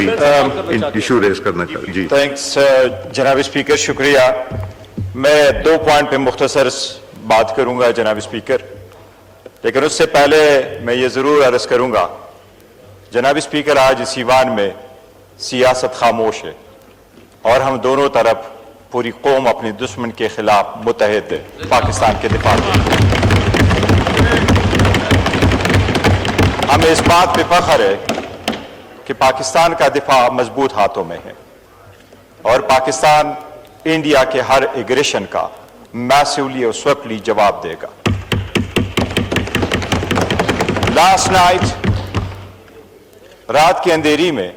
Issue raise کرنا چاہتا جی thanks جناب اسپیکر، شکریہ. میں 2 پوائنٹ پہ مختصر بات کروں گا جناب اسپیکر، لیکن اس سے پہلے میں یہ ضرور عرض کروں گا جناب اسپیکر، آج اس ایوان میں سیاست خاموش ہے اور ہم دونوں طرف پوری قوم اپنی دشمن کے خلاف متحد ہے پاکستان کے دفاع میں. ہمیں اس بات پہ فخر ہے کہ پاکستان کا دفاع مضبوط ہاتھوں میں ہے اور پاکستان انڈیا کے ہر ایگریشن کا میسولی اور سویپٹلی جواب دے گا. لاسٹ نائٹ، رات کی اندھیری میں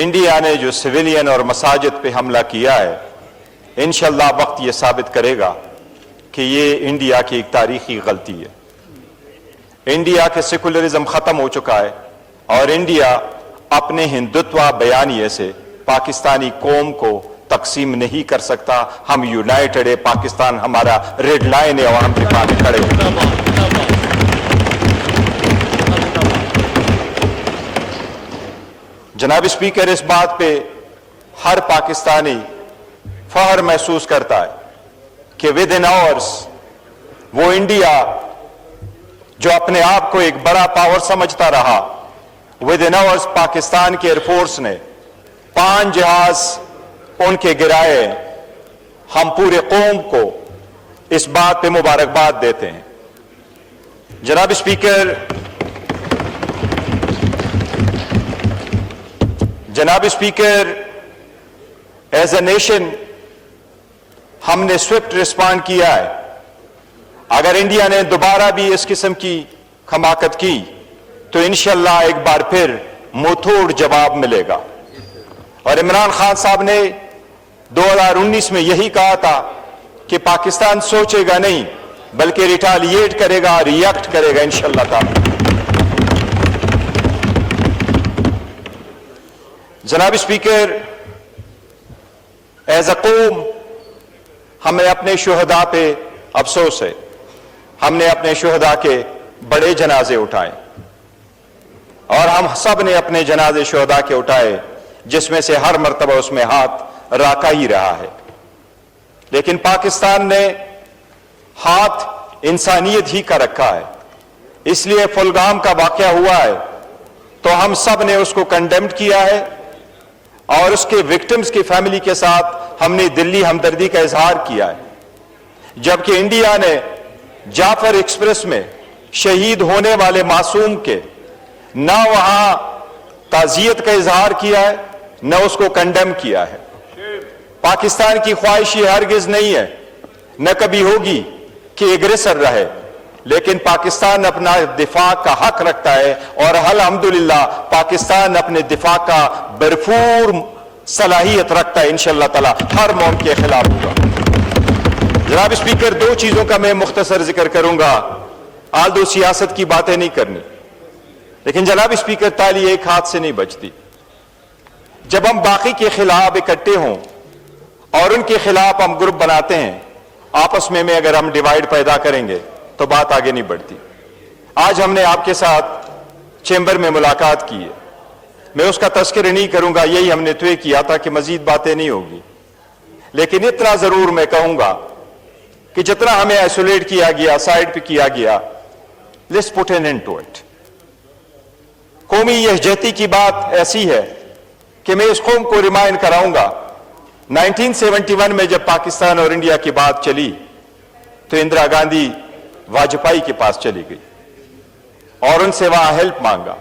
انڈیا نے جو سویلین اور مساجد پہ حملہ کیا ہے، انشاءاللہ وقت یہ ثابت کرے گا کہ یہ انڈیا کی ایک تاریخی غلطی ہے. انڈیا کے سیکولرزم ختم ہو چکا ہے اور انڈیا اپنے ہندوتوا بیانیے سے پاکستانی قوم کو تقسیم نہیں کر سکتا. ہم یونائٹڈ ہے، پاکستان ہمارا ریڈ لائن ہے اور ہم دفاع میں کھڑے ہیں. جناب اسپیکر، اس بات پہ ہر پاکستانی فخر محسوس کرتا ہے کہ ود ان آورس وہ انڈیا جو اپنے آپ کو ایک بڑا پاور سمجھتا رہا، ود ان آورس پاکستان کے ایئر فورس نے 5 جہاز ان کے گرائے. ہم پورے قوم کو اس بات پہ مبارکباد دیتے ہیں. جناب اسپیکر، ایز اے نیشن ہم نے سوئفٹ ریسپانڈ کیا ہے. اگر انڈیا نے دوبارہ بھی اس قسم کی حماقت کی تو انشاءاللہ ایک بار پھر منہ توڑ جواب ملے گا. اور عمران خان صاحب نے 2019 میں یہی کہا تھا کہ پاکستان سوچے گا نہیں بلکہ ریٹالیٹ کرے گا، ریئیکٹ کرے گا انشاءاللہ تعالی. جناب اسپیکر، ایز اے قوم ہمیں اپنے شہداء پہ افسوس ہے. ہم نے اپنے شہداء کے بڑے جنازے اٹھائے اور ہم سب نے اپنے جنازے شہداء کے اٹھائے، جس میں سے ہر مرتبہ اس میں ہاتھ راکا ہی رہا ہے. لیکن پاکستان نے ہاتھ انسانیت ہی کا رکھا ہے. اس لیے پھلگام کا واقعہ ہوا ہے تو ہم سب نے اس کو کنڈیمڈ کیا ہے اور اس کے وکٹمز کی فیملی کے ساتھ ہم نے دلی ہمدردی کا اظہار کیا ہے. جبکہ انڈیا نے جعفر ایکسپریس میں شہید ہونے والے معصوم کے نہ وہاں تعزیت کا اظہار کیا ہے نہ اس کو کنڈیم کیا ہے. پاکستان کی خواہش یہ ہرگز نہیں ہے، نہ کبھی ہوگی کہ ایگریسر رہے، لیکن پاکستان اپنا دفاع کا حق رکھتا ہے اور الحمدللہ پاکستان اپنے دفاع کا بھرپور صلاحیت رکھتا ہے. انشاءاللہ تعالی ہر موم کے خلاف ہوگا. جناب اسپیکر، 2 چیزوں کا میں مختصر ذکر کروں گا. آلدو سیاست کی باتیں نہیں کرنی، لیکن جناب اسپیکر تالی ایک ہاتھ سے نہیں بچتی. جب ہم باقی کے خلاف اکٹھے ہوں اور ان کے خلاف ہم گروپ بناتے ہیں، آپس میں اگر ہم ڈیوائیڈ پیدا کریں گے تو بات آگے نہیں بڑھتی. آج ہم نے آپ کے ساتھ چیمبر میں ملاقات کی ہے. میں اس کا تذکرہ نہیں کروں گا، یہی ہم نے طے کیا تھا کہ مزید باتیں نہیں ہوگی. لیکن اتنا ضرور میں کہوں گا کہ جتنا ہمیں آئسولیٹ کیا گیا، سائیڈ پہ کیا گیا، let's put an end to it. قومی یکجہتی کی بات ایسی ہے کہ میں اس قوم کو ریمائنڈ کراؤں گا. 1971 میں جب پاکستان اور انڈیا کی بات چلی تو اندرا گاندھی واجپئی کے پاس چلی گئی اور ان سے وہاں ہیلپ مانگا.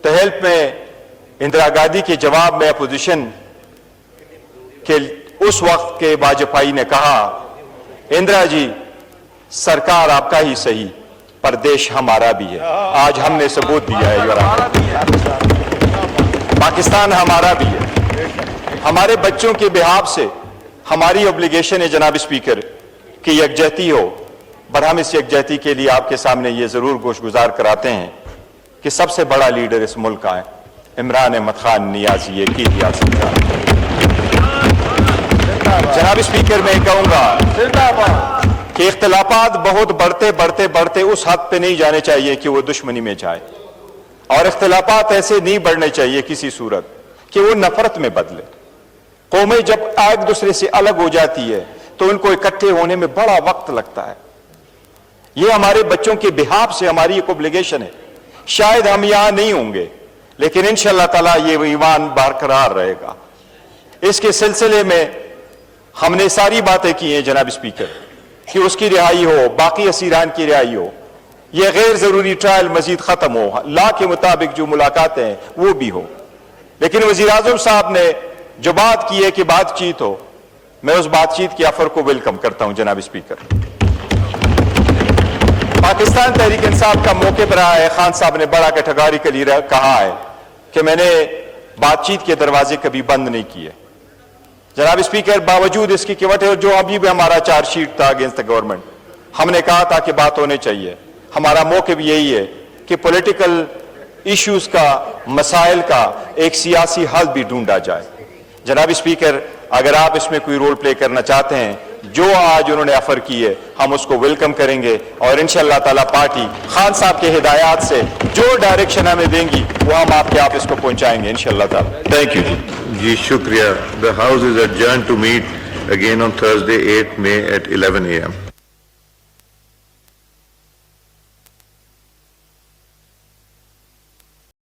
تو ہیلپ میں اندرا گاندھی کے جواب میں اپوزیشن کے اس وقت کے واجپئی نے کہا، اندرا جی سرکار آپ کا ہی صحیح پر دیش ہمارا بھی ہے. آج ہم نے ثبوت دیا ہے، پاکستان ہمارا بھی ہے. ہمارے بچوں کے بہاف سے ہماری اوبلیگیشن ہے جناب اسپیکر کہ یکجہتی ہو، پر ہم اس یکجہتی کے لیے آپ کے سامنے یہ ضرور گوش گزار کراتے ہیں کہ سب سے بڑا لیڈر اس ملک کا ہے عمران احمد خان نیازی، یہ کی ریاست کا. جناب اسپیکر، میں کہوں گا کہ اختلافات بہت بڑھتے اس حد پہ نہیں جانے چاہیے کہ وہ دشمنی میں جائے، اور اختلافات ایسے نہیں بڑھنے چاہیے کسی صورت کہ وہ نفرت میں بدلے. قومیں جب ایک دوسرے سے الگ ہو جاتی ہے تو ان کو اکٹھے ہونے میں بڑا وقت لگتا ہے. یہ ہمارے بچوں کے بہاف سے ہماری ایک اوبلیگیشن ہے. شاید ہم یہاں نہیں ہوں گے لیکن انشاءاللہ تعالیٰ یہ ایمان برقرار رہے گا. اس کے سلسلے میں ہم نے ساری باتیں کی ہیں جناب اسپیکر, کہ اس کی رہائی ہو, باقی اسیران کی رہائی ہو, یہ غیر ضروری ٹرائل مزید ختم ہو, لا کے مطابق جو ملاقاتیں ہیں وہ بھی ہو. لیکن وزیر اعظم صاحب نے جو بات کی ہے کہ بات چیت ہو, میں اس بات چیت کی آفر کو ویلکم کرتا ہوں جناب اسپیکر. پاکستان تحریک انصاف کا موقع پر آیا ہے. خان صاحب نے بڑا کیٹیگوریکلی کہا ہے کہ میں نے بات چیت کے دروازے کبھی بند نہیں کیے. جناب اسپیکر, باوجود اس کی کہ جو ابھی بھی ہمارا چارج شیٹ تھا اگینسٹ دا گورنمنٹ, ہم نے کہا تھا کہ بات ہونے چاہیے. ہمارا موقع بھی یہی ہے کہ پولیٹیکل ایشوز کا, مسائل کا ایک سیاسی حل بھی ڈھونڈا جائے. جناب اسپیکر, اگر آپ اس میں کوئی رول پلے کرنا چاہتے ہیں, جو آج انہوں نے آفر کی ہے ہم اس کو ویلکم کریں گے, اور انشاءاللہ تعالیٰ پارٹی خان صاحب کے ہدایات سے جو ڈائریکشن ہمیں دیں گی وہ ہم آپ کے اس کو پہنچائیں گے انشاءاللہ تعالیٰ. تھینک یو جی شکریہ. The House is adjourned to meet again on Thursday 8 May at 11 a.m.